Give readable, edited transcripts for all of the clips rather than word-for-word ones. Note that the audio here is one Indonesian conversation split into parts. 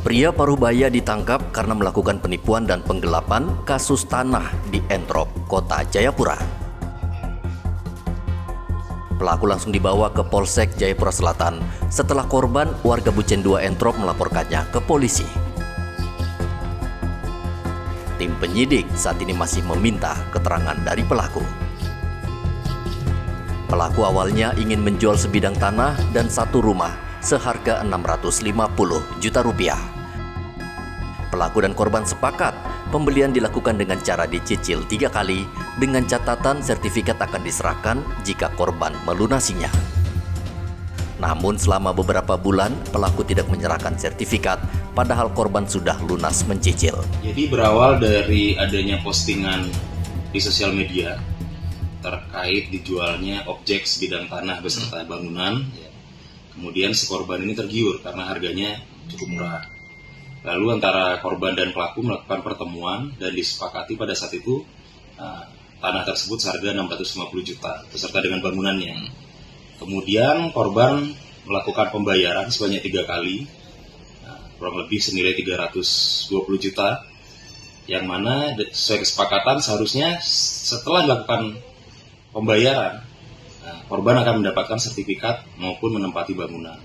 Pria paruh baya ditangkap karena melakukan penipuan dan penggelapan kasus tanah di Entrop, Kota Jayapura. Pelaku langsung dibawa ke Polsek Jayapura Selatan setelah korban warga Bucen 2 Entrop melaporkannya ke polisi. Tim penyidik saat ini masih meminta keterangan dari pelaku. Pelaku awalnya ingin menjual sebidang tanah dan satu rumah seharga 650 juta rupiah. Pelaku dan korban sepakat pembelian dilakukan dengan cara dicicil 3 kali dengan catatan sertifikat akan diserahkan jika korban melunasinya. Namun selama beberapa bulan pelaku tidak menyerahkan sertifikat padahal korban sudah lunas mencicil. Jadi berawal dari adanya postingan di sosial media terkait dijualnya objek sebidang tanah beserta bangunan. Kemudian si korban ini tergiur karena harganya cukup murah. Lalu antara korban dan pelaku melakukan pertemuan dan disepakati pada saat itu tanah tersebut seharga 650 juta beserta dengan bangunannya. Kemudian korban melakukan pembayaran sebanyak 3 kali, kurang lebih senilai 320 juta, yang mana sesuai kesepakatan seharusnya setelah dilakukan pembayaran, korban akan mendapatkan sertifikat maupun menempati bangunan.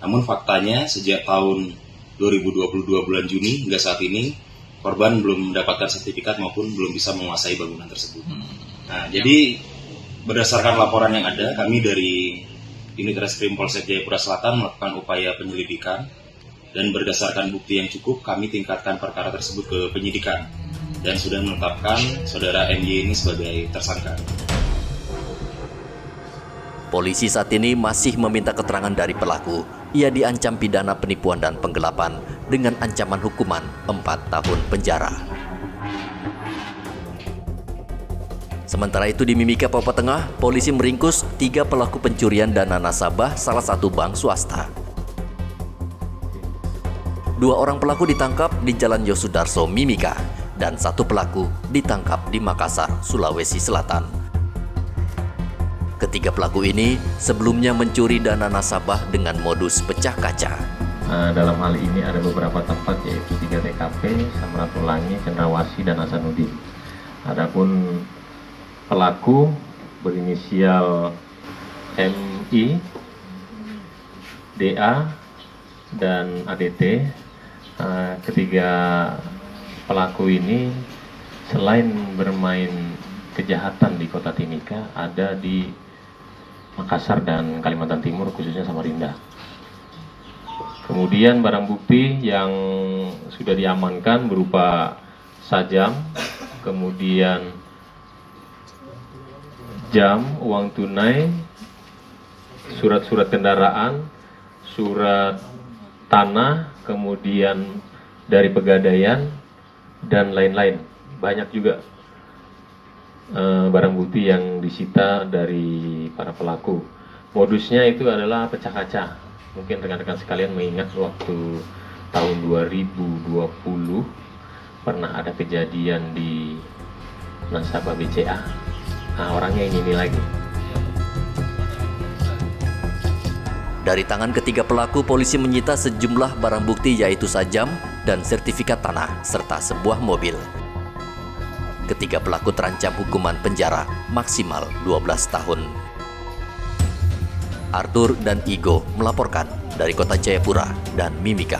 Namun faktanya sejak tahun 2022 bulan Juni hingga saat ini korban belum mendapatkan sertifikat maupun belum bisa menguasai bangunan tersebut. Jadi berdasarkan laporan yang ada, kami dari Unit Reskrim Polsek Jayapura Selatan melakukan upaya penyelidikan dan berdasarkan bukti yang cukup kami tingkatkan perkara tersebut ke penyidikan dan sudah menetapkan saudara MY ini sebagai tersangka. Polisi saat ini masih meminta keterangan dari pelaku. Ia diancam pidana penipuan dan penggelapan dengan ancaman hukuman 4 tahun penjara. Sementara itu di Mimika, Papua Tengah, polisi meringkus 3 pelaku pencurian dana nasabah salah satu bank swasta. 2 orang pelaku ditangkap di Jalan Yosudarso, Mimika, dan 1 pelaku ditangkap di Makassar, Sulawesi Selatan. Ketiga pelaku ini sebelumnya mencuri dana nasabah dengan modus pecah kaca. Dalam hal ini ada beberapa tempat yaitu 3 TKP, Samratulangi, Cendrawasih, dan Hasanuddin. Adapun pelaku berinisial MI, DA, dan ADT. Ketiga pelaku ini selain bermain kejahatan di Kota Timika, ada di Makassar dan Kalimantan Timur, khususnya Samarinda. Kemudian barang bukti yang sudah diamankan berupa sajam, kemudian jam, uang tunai, surat-surat kendaraan, surat tanah, kemudian dari pegadaian, dan lain-lain. Banyak juga barang bukti yang disita dari para pelaku. Modusnya itu adalah pecah kaca. Mungkin rekan-rekan sekalian mengingat waktu tahun 2020 pernah ada kejadian di nasabah BCA. Orangnya ini lagi. Dari tangan ketiga pelaku, polisi menyita sejumlah barang bukti yaitu sajam dan sertifikat tanah serta sebuah mobil. Ketiga pelaku terancam hukuman penjara maksimal 12 tahun. Arthur dan Igo melaporkan dari Kota Jayapura dan Mimika.